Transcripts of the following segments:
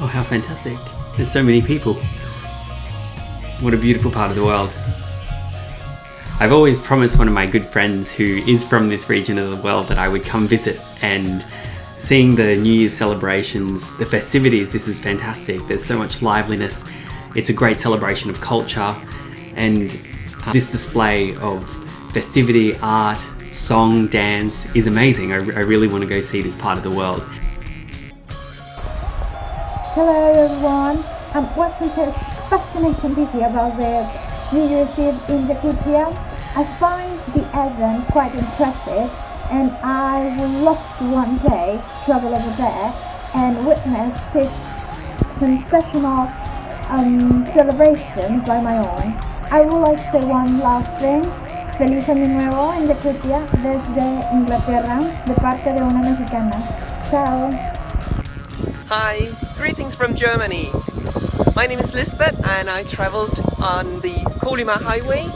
Oh, how fantastic. There's so many people. What a beautiful part of the world. I've always promised one of my good friends who is from this region of the world that I would come visit, and seeing the New Year's celebrations, the festivities, this is fantastic. There's so much liveliness. It's a great celebration of culture, and this display of festivity, art, song, dance is amazing. I really want to go see this part of the world. Hello everyone, I'm watching a fascinating video about the New Year's Eve in Yakutия. I find the event quite impressive, and I would love to one day travel over there and witness this sensational celebration by my own. I would like to say one last thing. Feliz Año Nuevo en Yakutía desde Inglaterra, de parte de una mexicana. Ciao. Hi, greetings from Germany. My name is Lisbeth and I traveled on the Kolyma highway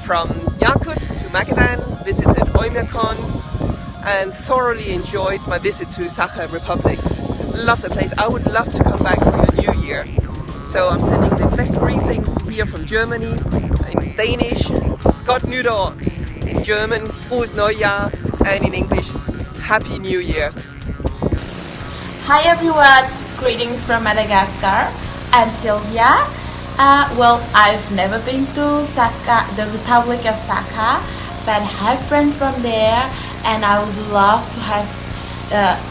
from Yakut to Magadan, visited Oymyakon and thoroughly enjoyed my visit to Saha Republic. Love the place. I would love to come back for the new year. So I'm sending the best greetings here from Germany in Danish, Godt Nytår, in German, Frohes Neujahr, and in English, Happy New Year. Hi everyone, greetings from Madagascar. I'm Sylvia. Well, I've never been to Saka, the Republic of Saka, but I have friends from there, and I would love to have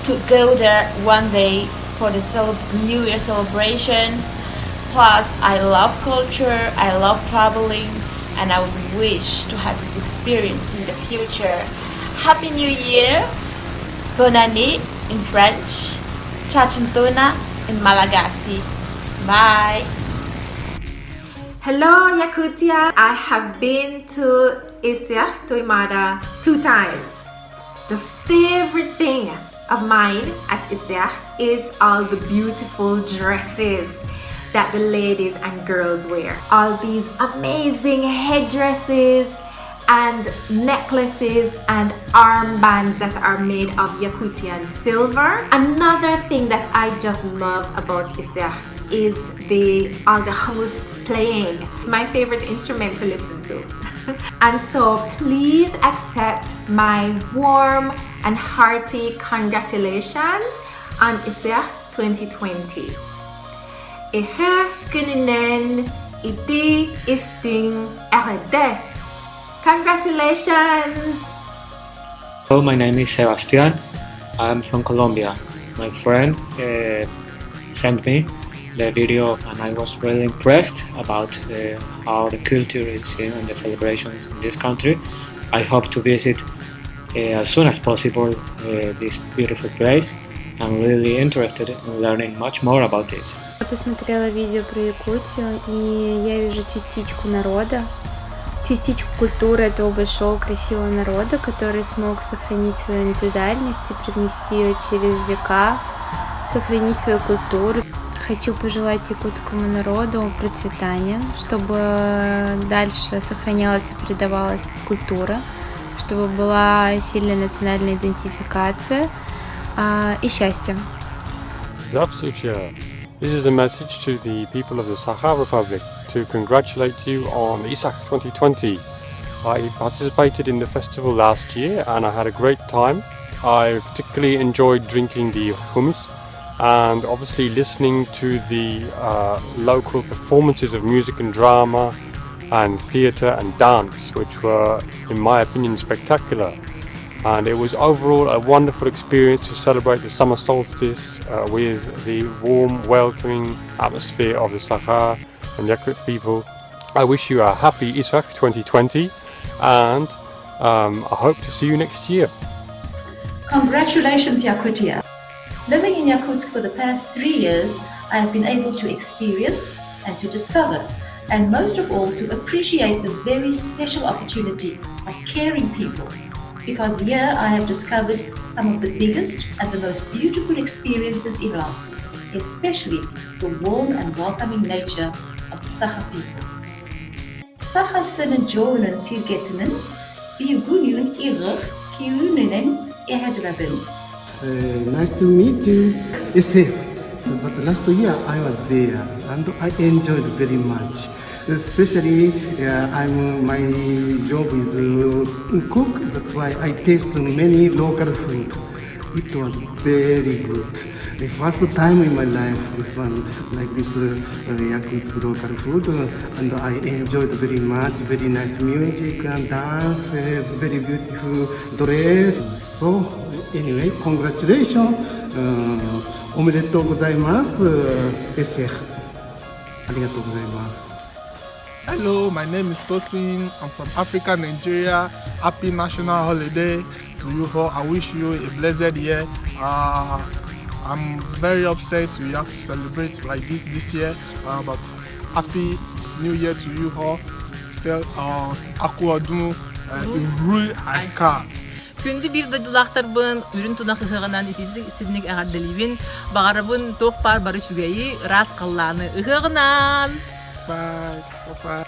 to go there one day for the New Year celebrations. Plus, I love culture, I love traveling, and I would wish to have this experience in the future. Happy New Year! Bonne année in French. Chachantuna in Malagasy. Bye! Hello Yakutia! I have been to Ысыах, to Imada 2 times. The favorite thing of mine at Ысыach is all the beautiful dresses that the ladies and girls wear. All these amazing headdresses and necklaces and armbands that are made of Yakutian silver. Another thing that I just love about Ысыах is all the hosts playing. It's my favorite instrument to listen to. And so please accept my warm and hearty congratulations on Ысыach 2020. Congratulations! Hello, my name is Sebastian. I'm from Colombia. My friend sent me the video and I was really impressed about how the culture is and the celebrations in this country. I hope to visit as soon as possible this beautiful place. I'm really interested in learning much more about this. Я посмотрела видео про Якутию, и я вижу частичку народа, частичку культуры этого большого красивого народа, который смог сохранить свою индивидуальность и привнести ее через века, сохранить свою культуру. Хочу пожелать якутскому народу процветания, чтобы дальше сохранялась и передавалась культура, чтобы была сильная национальная идентификация и счастье. Здравствуйте! This is a message to the people of the Saha Republic to congratulate you on Ысыах 2020. I participated in the festival last year and I had a great time. I particularly enjoyed drinking the hummus and obviously listening to the local performances of music and drama and theatre and dance, which were, in my opinion, spectacular. And it was overall a wonderful experience to celebrate the summer solstice with the warm, welcoming atmosphere of the Sahara and Yakut people. I wish you a happy Ысыах 2020 and I hope to see you next year. Congratulations, Yakutia! Living in Yakutsk for the past 3 years, I have been able to experience and to discover, and most of all to appreciate the very special opportunity of caring people. Because here I have discovered some of the biggest and the most beautiful experiences in life. especially the warm and welcoming nature of the Saka people. Saka sinnen jonen tirgetinen, biogunun irr, kiuninen ehedraben. Nice to meet you. Ысыах. But last year I was there and I enjoyed very much. Especially my job is cook. That's why I taste many local food. It was very good. The first time in my life, this one like this Yakut's local food, and I enjoyed very much. Very nice music and dance, very beautiful dress. So anyway, congratulations. おめでとうございます。Ысыах. ありがとうございます。Hello, my name is Tosin. I'm from Africa, Nigeria. Happy National Holiday to you all. I wish you a blessed year. I'm very upset we have to celebrate like this year, but Happy New Year to you all. Still, aku adunu rule alka. Күнді бір дадылақтарбын, үрін тұнақ ұғығынан итізі сідінік ағарделивін, бағарабын тоқ бар бары чүгейі рас қалланы ұғығынан. Bye. Bye.